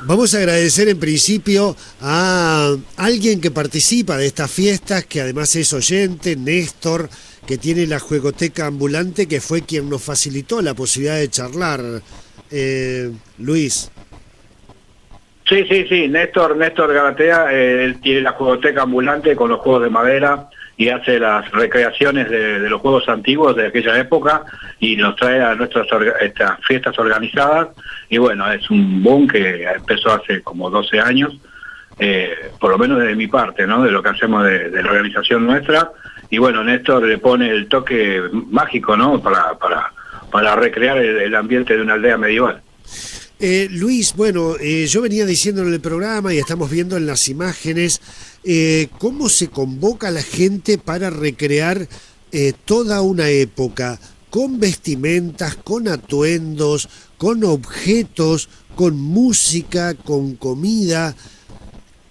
Vamos a agradecer en principio a alguien que participa de estas fiestas, que además es oyente, Néstor, que tiene la juegoteca ambulante, que fue quien nos facilitó la posibilidad de charlar. Luis. Sí, Néstor Galatea, él tiene la juegoteca ambulante con los juegos de madera y hace las recreaciones de los juegos antiguos de aquella época y nos trae a estas fiestas organizadas. Y bueno, es un boom que empezó hace como 12 años, por lo menos de mi parte, ¿no? De lo que hacemos de la organización nuestra. Y bueno, Néstor le pone el toque mágico, ¿no? Para recrear el ambiente de una aldea medieval. Luis, bueno, yo venía diciendo en el programa y estamos viendo en las imágenes cómo se convoca a la gente para recrear toda una época, con vestimentas, con atuendos, con objetos, con música, con comida.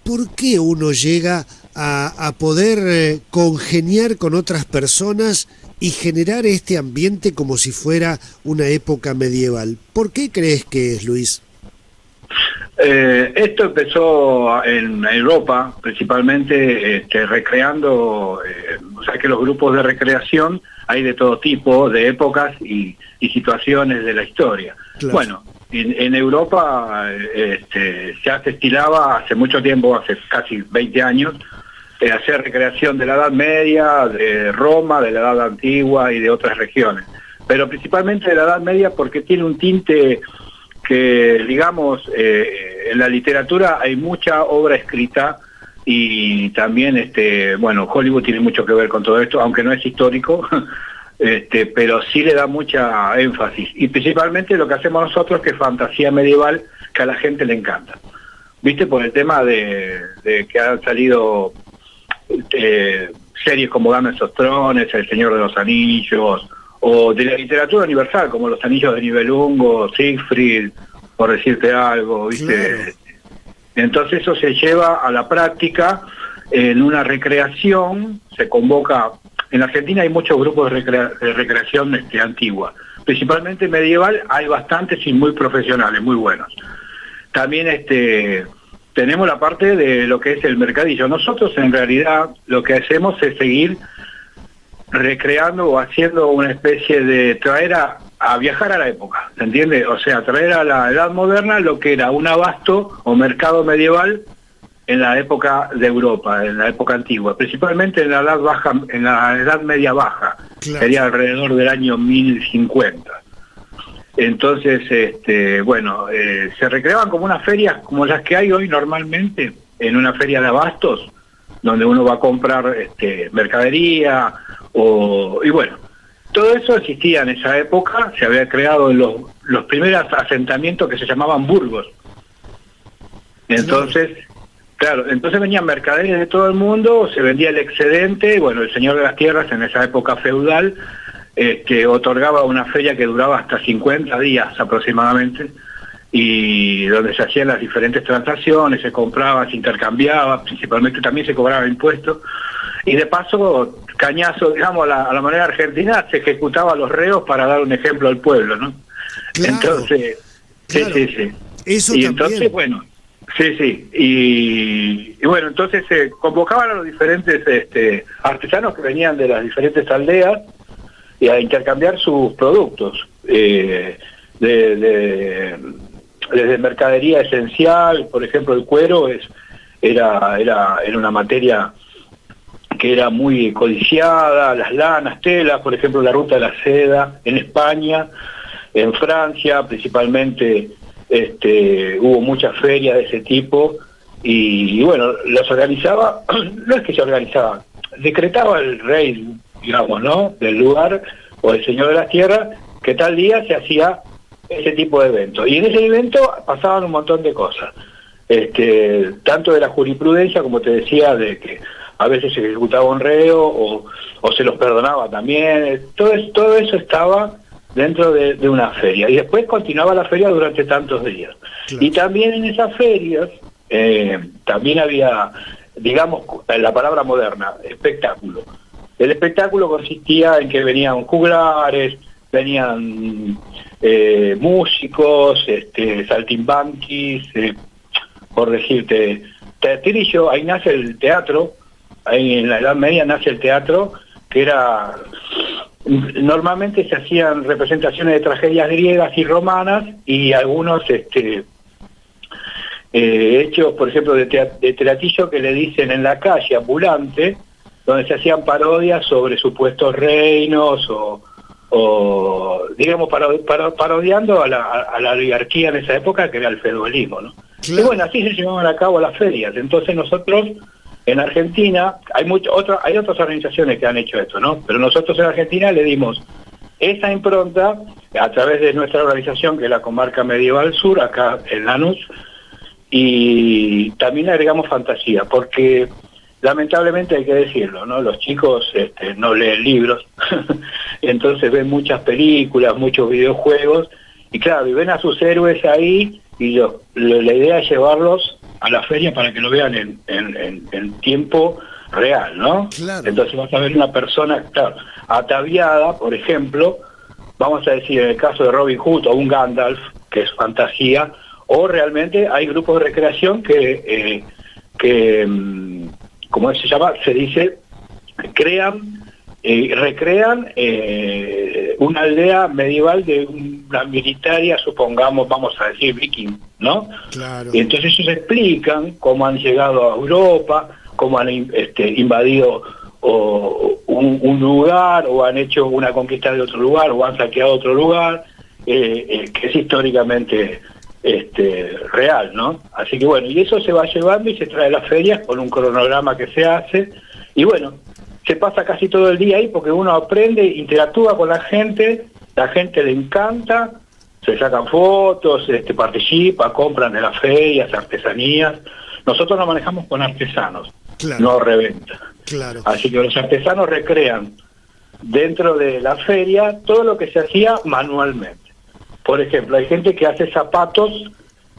¿Por qué uno llega a poder congeniar con otras personas y generar este ambiente como si fuera una época medieval? ¿Por qué crees que es, Luis? Esto empezó en Europa, principalmente recreando, o sea que los grupos de recreación hay de todo tipo, de épocas y situaciones de la historia. Claro. Bueno, en Europa ya se estilaba hace mucho tiempo, hace casi 20 años, hacer recreación de la Edad Media, de Roma, de la Edad Antigua y de otras regiones. Pero principalmente de la Edad Media porque tiene un tinte que, digamos, en la literatura hay mucha obra escrita y también, bueno, Hollywood tiene mucho que ver con todo esto, aunque no es histórico, pero sí le da mucha énfasis. Y principalmente lo que hacemos nosotros, que es fantasía medieval, que a la gente le encanta. ¿Viste? Por el tema de que han salido series como Game of Thrones, El Señor de los Anillos, o de la literatura universal, como Los Anillos de Nibelungo, Siegfried, por decirte algo, ¿viste? Claro. Entonces eso se lleva a la práctica en una recreación, se convoca. En Argentina hay muchos grupos de recreación antigua, principalmente medieval, hay bastantes y muy profesionales, muy buenos. También tenemos la parte de lo que es el mercadillo. Nosotros en realidad lo que hacemos es seguir recreando o haciendo una especie de traer a viajar a la época, ¿se entiende? O sea, traer a la edad moderna lo que era un abasto o mercado medieval en la época de Europa, en la época antigua, principalmente en la edad baja, en la edad media baja, claro. Sería alrededor del año 1050. Entonces, bueno, se recreaban como unas ferias como las que hay hoy normalmente, en una feria de abastos, donde uno va a comprar mercadería, y bueno, todo eso existía en esa época, se había creado en los primeros asentamientos que se llamaban burgos. Entonces, claro, entonces venían mercaderes de todo el mundo, se vendía el excedente, bueno, el señor de las tierras en esa época feudal, otorgaba una feria que duraba hasta 50 días aproximadamente, y donde se hacían las diferentes transacciones, se compraba, se intercambiaba, principalmente también se cobraba impuestos, y de paso, cañazo, digamos, a la manera argentina, se ejecutaba a los reos para dar un ejemplo al pueblo, ¿no? Claro, entonces, claro. Sí. Eso y también. Entonces, bueno, sí, y bueno, entonces se convocaban a los diferentes artesanos que venían de las diferentes aldeas y a intercambiar sus productos, desde mercadería esencial, por ejemplo el cuero era una materia que era muy codiciada, las lanas, telas, por ejemplo la ruta de la seda en España, en Francia principalmente hubo muchas ferias de ese tipo y bueno, las organizaba, no es que se organizaba, decretaba el rey, digamos, ¿no?, del lugar o el señor de las tierras, que tal día se hacía ese tipo de evento. Y en ese evento pasaban un montón de cosas, tanto de la jurisprudencia, como te decía, de que a veces se ejecutaba un reo o se los perdonaba también, todo eso estaba dentro de una feria. Y después continuaba la feria durante tantos días. Claro. Y también en esas ferias, también había, digamos, la palabra moderna, espectáculo. El espectáculo consistía en que venían juglares, venían músicos, saltimbanquis, por decirte, Teatrillo, ahí nace el teatro, ahí en la Edad Media nace el teatro, que era, normalmente se hacían representaciones de tragedias griegas y romanas, y algunos hechos, por ejemplo, de teatrillo que le dicen en la calle, ambulante, donde se hacían parodias sobre supuestos reinos o digamos, parodiando a la oligarquía en esa época, que era el feudalismo, ¿no? Claro. Y bueno, así se llevaban a cabo las ferias. Entonces nosotros, en Argentina, hay otras organizaciones que han hecho esto, ¿no? Pero nosotros en Argentina le dimos esa impronta a través de nuestra organización, que es la Comarca Medieval Sur, acá en Lanús, y también le agregamos fantasía, porque lamentablemente hay que decirlo, ¿no? Los chicos no leen libros, entonces ven muchas películas, muchos videojuegos, y claro, y ven a sus héroes ahí, y la idea es llevarlos a la feria para que lo vean en tiempo real, ¿no? Claro. Entonces vas a ver una persona, claro, ataviada, por ejemplo, vamos a decir en el caso de Robin Hood o un Gandalf, que es fantasía, o realmente hay grupos de recreación que ¿cómo se llama? Se dice, recrean una aldea medieval de una militaria, supongamos, vamos a decir, viking, ¿no? Claro. Y entonces ellos explican cómo han llegado a Europa, cómo han invadido un lugar, o han hecho una conquista de otro lugar, o han saqueado otro lugar, que es históricamente real, ¿no? Así que bueno, y eso se va llevando y se trae a las ferias con un cronograma que se hace, y bueno, se pasa casi todo el día ahí porque uno aprende, interactúa con la gente le encanta, se sacan fotos, participa, compran en las ferias, artesanías. Nosotros nos manejamos con artesanos, claro, no reventa. Claro. Así que los artesanos recrean dentro de la feria todo lo que se hacía manualmente. Por ejemplo, hay gente que hace zapatos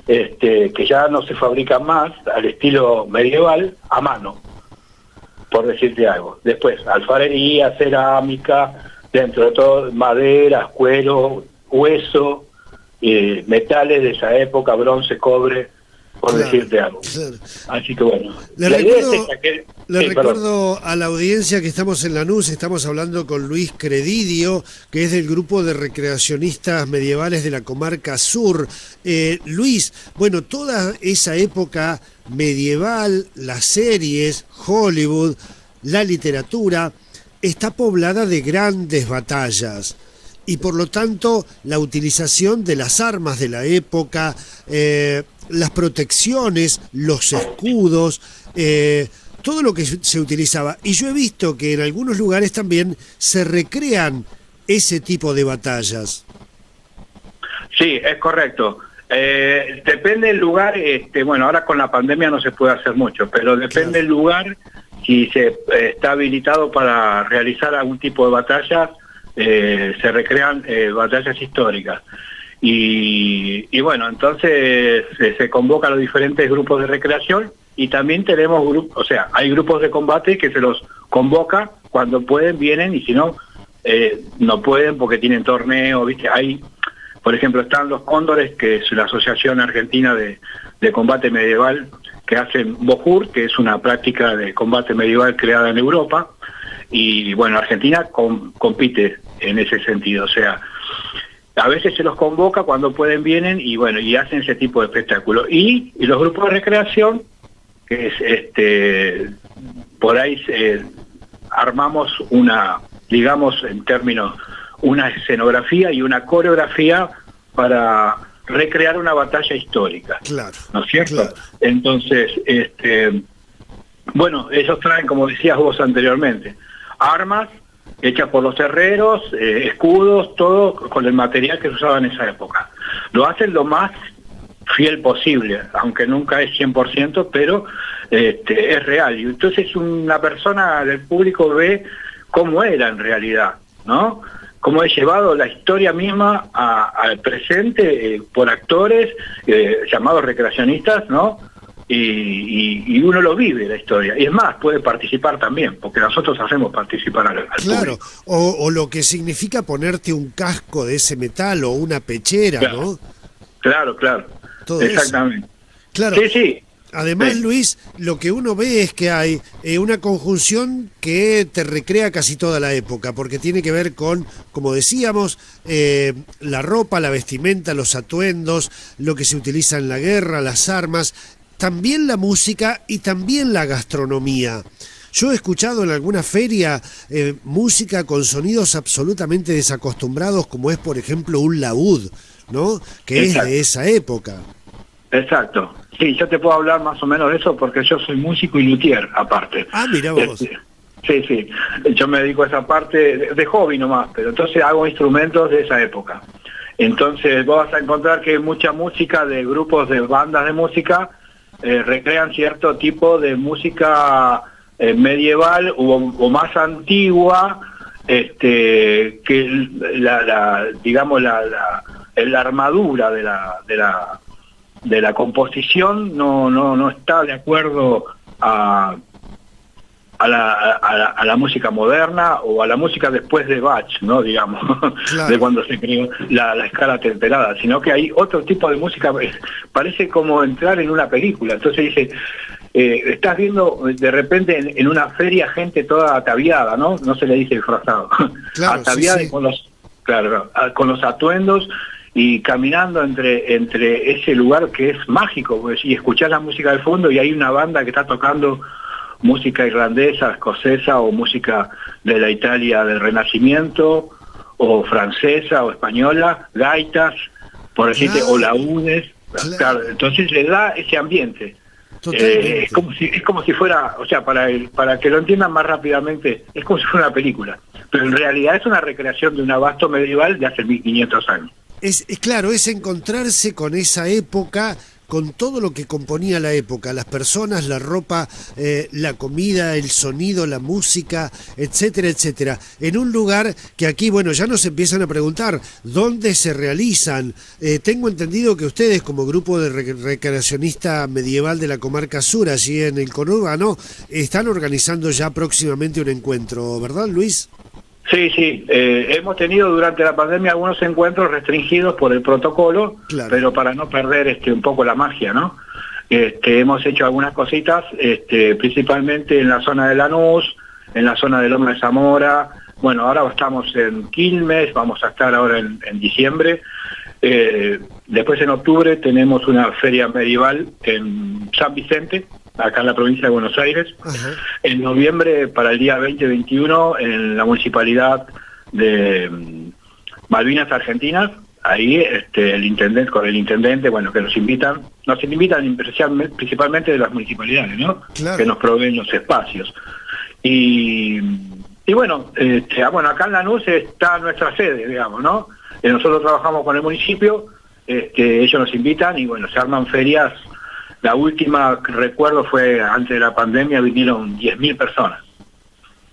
que ya no se fabrican más al estilo medieval, a mano, por decirte algo. Después, alfarería, cerámica, dentro de todo, maderas, cuero, hueso, metales de esa época, bronce, cobre, por decirte algo. Claro. Así que bueno. Le recuerdo a la audiencia que estamos en Lanús, estamos hablando con Luis Credidio, que es del grupo de recreacionistas medievales de la Comarca Sur. Luis, bueno, toda esa época medieval, las series, Hollywood, la literatura, está poblada de grandes batallas. Y por lo tanto, la utilización de las armas de la época, las protecciones, los escudos, todo lo que se utilizaba. Y yo he visto que en algunos lugares también se recrean ese tipo de batallas. Sí, es correcto. Depende del lugar, bueno, ahora con la pandemia no se puede hacer mucho, pero depende del lugar, si se está habilitado para realizar algún tipo de batalla, se recrean batallas históricas. Y bueno, entonces se convoca a los diferentes grupos de recreación, y también tenemos grupos, o sea, hay grupos de combate que se los convoca cuando pueden, vienen, y si no, no pueden porque tienen torneo, ¿viste? Hay, por ejemplo, están los Cóndores, que es la Asociación Argentina de Combate Medieval, que hacen BOJUR, que es una práctica de combate medieval creada en Europa, y bueno, Argentina compite en ese sentido, o sea, a veces se los convoca, cuando pueden vienen, y bueno, y hacen ese tipo de espectáculo. Y los grupos de recreación, que es por ahí armamos una, digamos en términos, una escenografía y una coreografía para recrear una batalla histórica. Claro. ¿No es cierto? Claro. Entonces, bueno, ellos traen, como decías vos anteriormente, armas hechas por los herreros, escudos, todo con el material que se usaba en esa época. Lo hacen lo más fiel posible, aunque nunca es 100%, pero es real. Y entonces una persona del público ve cómo era en realidad, ¿no? Cómo he llevado la historia misma al presente por actores llamados recreacionistas, ¿no? Y uno lo vive, la historia. Y es más, puede participar también, porque nosotros hacemos participar al claro, público. O lo que significa ponerte un casco de ese metal o una pechera, claro. ¿no? Claro. Todo exactamente. Eso. Claro. Sí, sí. Además, Sí. Luis, lo que uno ve es que hay una conjunción que te recrea casi toda la época, porque tiene que ver con, como decíamos, la ropa, la vestimenta, los atuendos, lo que se utiliza en la guerra, las armas, también la música y también la gastronomía. Yo he escuchado en alguna feria música con sonidos absolutamente desacostumbrados, como es, por ejemplo, un laúd, ¿no? Que Exacto. es de esa época. Exacto. Sí, yo te puedo hablar más o menos de eso porque yo soy músico y luthier, aparte. Ah, mira vos. Sí, sí. Yo me dedico a esa parte de hobby nomás, pero entonces hago instrumentos de esa época. Entonces vos vas a encontrar que mucha música de grupos de bandas de música recrean cierto tipo de música medieval o más antigua, que digamos la armadura de la composición no está de acuerdo a la música moderna o a la música después de Bach, ¿no? Digamos, Claro. de cuando se creó la escala temperada, sino que hay otro tipo de música, parece como entrar en una película. Entonces dice, estás viendo de repente en una feria gente toda ataviada, ¿no? No se le dice disfrazado, Claro, ataviada sí, sí. con los atuendos y caminando entre ese lugar que es mágico, pues, y escuchás la música del fondo y hay una banda que está tocando música irlandesa, escocesa o música de la Italia del Renacimiento o francesa o española, gaitas, por decirte, Claro. o laúdes. Claro. Claro, entonces le da ese ambiente. Totalmente. Es como si fuera, o sea, para que lo entiendan más rápidamente, es como si fuera una película, pero en realidad es una recreación de un abasto medieval de hace 1500 años. Es claro, es encontrarse con esa época, con todo lo que componía la época, las personas, la ropa, la comida, el sonido, la música, etcétera, etcétera. En un lugar que aquí, bueno, ya nos empiezan a preguntar dónde se realizan. Tengo entendido que ustedes, como grupo de recreacionista medieval de la comarca sur, allí en el conurbano, están organizando ya próximamente un encuentro, ¿verdad, Luis? Sí, sí, hemos tenido durante la pandemia algunos encuentros restringidos por el protocolo, Claro. pero para no perder un poco la magia, ¿no? Hemos hecho algunas cositas, principalmente en la zona de Lanús, en la zona de Loma de Zamora. Bueno, ahora estamos en Quilmes, vamos a estar ahora en diciembre. Después en octubre tenemos una feria medieval en San Vicente, acá en la provincia de Buenos Aires. Ajá. En noviembre, para el día 20-21, en la municipalidad de Malvinas Argentinas, ahí con el intendente, bueno, que nos invitan principalmente de las municipalidades, ¿no? Claro. Que nos proveen los espacios. Y bueno, bueno, acá en Lanús está nuestra sede, digamos, ¿no? Nosotros trabajamos con el municipio, ellos nos invitan y bueno, se arman ferias. La última que recuerdo fue antes de la pandemia, vinieron 10.000 personas.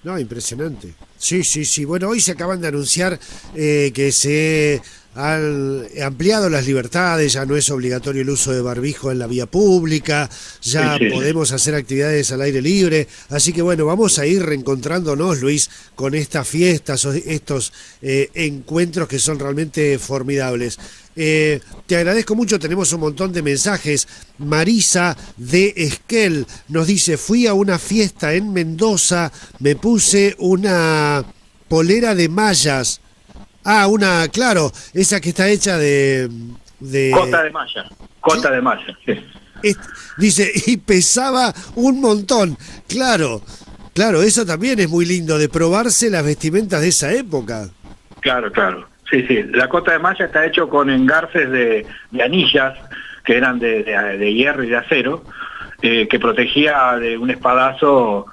No, impresionante. Sí, sí, sí. Bueno, hoy se acaban de anunciar que se han ampliado las libertades, ya no es obligatorio el uso de barbijo en la vía pública, ya Sí, sí. podemos hacer actividades al aire libre, así que bueno, vamos a ir reencontrándonos, Luis, con estas fiestas, estos encuentros que son realmente formidables. Te agradezco mucho, tenemos un montón de mensajes. Marisa de Esquel nos dice, fui a una fiesta en Mendoza, me puse una polera de mallas. Ah, claro, esa que está hecha de Cota de malla, sí. Dice, y pesaba un montón. Claro, eso también es muy lindo, de probarse las vestimentas de esa época. Claro. Sí, sí. La cota de malla está hecho con engarces de anillas, que eran de hierro y de acero, que protegía de un espadazo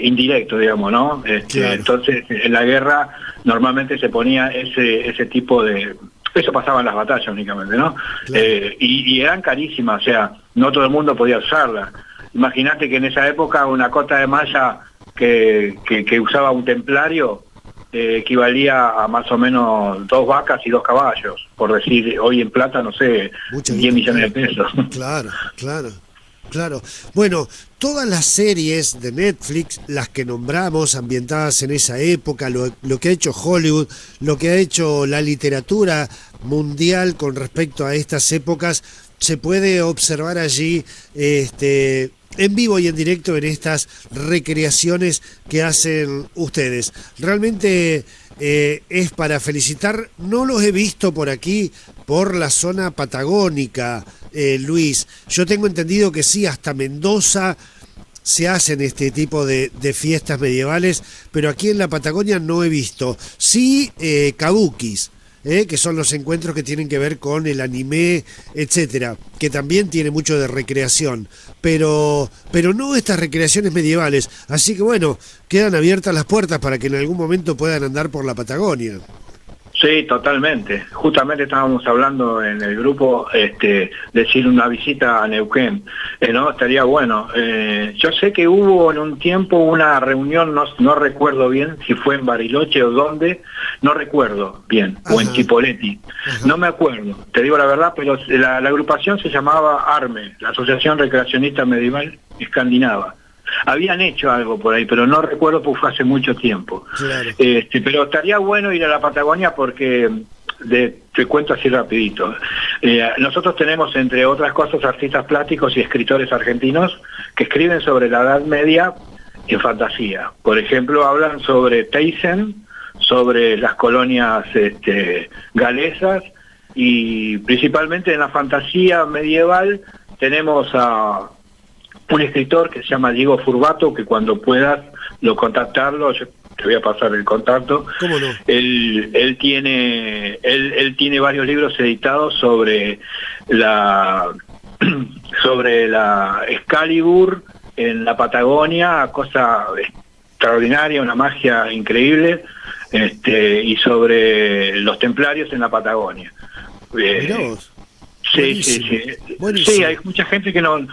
indirecto, digamos, ¿no? Claro. Entonces, en la guerra normalmente se ponía ese tipo de... Eso pasaba en las batallas únicamente, ¿no? Claro. Y eran carísimas, o sea, no todo el mundo podía usarla. Imagínate que en esa época una cota de malla que usaba un templario equivalía a más o menos 2 vacas y 2 caballos, por decir, hoy en plata, no sé, Mucha 10 millones de pesos. Claro. Bueno, todas las series de Netflix, las que nombramos, ambientadas en esa época, lo que ha hecho Hollywood, lo que ha hecho la literatura mundial con respecto a estas épocas, se puede observar allí en vivo y en directo en estas recreaciones que hacen ustedes. Realmente es para felicitar. No los he visto por aquí, por la zona patagónica, Luis. Yo tengo entendido que sí, hasta Mendoza se hacen este tipo de fiestas medievales, pero aquí en la Patagonia no he visto. Sí, kabukis, que son los encuentros que tienen que ver con el anime, etcétera, que también tiene mucho de recreación, pero no estas recreaciones medievales. Así que bueno, quedan abiertas las puertas para que en algún momento puedan andar por la Patagonia. Sí, totalmente. Justamente estábamos hablando en el grupo, decir una visita a Neuquén, ¿no? Estaría bueno. Yo sé que hubo en un tiempo una reunión, no recuerdo bien si fue en Bariloche o dónde, no recuerdo bien, o en Chipoleti, no me acuerdo, te digo la verdad, pero la agrupación se llamaba ARME, la Asociación Recreacionista Medieval Escandinava. Habían hecho algo por ahí, pero no recuerdo porque fue hace mucho tiempo. Claro. Pero estaría bueno ir a la Patagonia porque, te cuento así rapidito, nosotros tenemos, entre otras cosas, artistas plásticos y escritores argentinos que escriben sobre la Edad Media en fantasía. Por ejemplo, hablan sobre Thyssen, sobre las colonias galesas, y principalmente en la fantasía medieval tenemos a un escritor que se llama Diego Furbato, que cuando puedas contactarlo, yo te voy a pasar el contacto. ¿Cómo no? Él tiene varios libros editados sobre la Excalibur en la Patagonia, cosa extraordinaria, una magia increíble, y sobre los templarios en la Patagonia. Mirá vos. Sí. Sí, hay mucha gente que no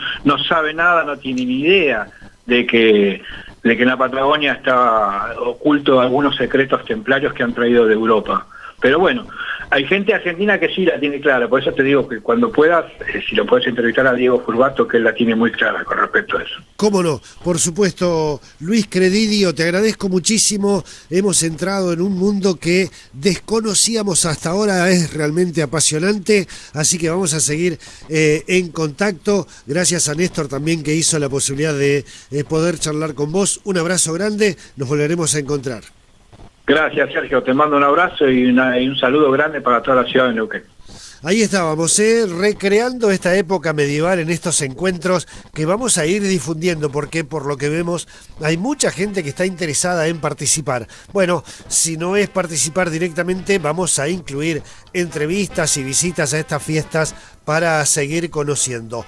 sabe nada, no tiene ni idea de que en la Patagonia está oculto algunos secretos templarios que han traído de Europa. Pero bueno, hay gente argentina que sí la tiene clara, por eso te digo que cuando puedas, si lo puedes entrevistar a Diego Furbato, que él la tiene muy clara con respecto a eso. Cómo no, por supuesto, Luis Credidio, te agradezco muchísimo. Hemos entrado en un mundo que desconocíamos hasta ahora, es realmente apasionante, así que vamos a seguir en contacto. Gracias a Néstor también, que hizo la posibilidad de poder charlar con vos. Un abrazo grande, nos volveremos a encontrar. Gracias, Sergio, te mando un abrazo y un saludo grande para toda la ciudad de Neuquén. Ahí estábamos, recreando esta época medieval en estos encuentros que vamos a ir difundiendo, porque por lo que vemos hay mucha gente que está interesada en participar. Bueno, si no es participar directamente, vamos a incluir entrevistas y visitas a estas fiestas para seguir conociendo.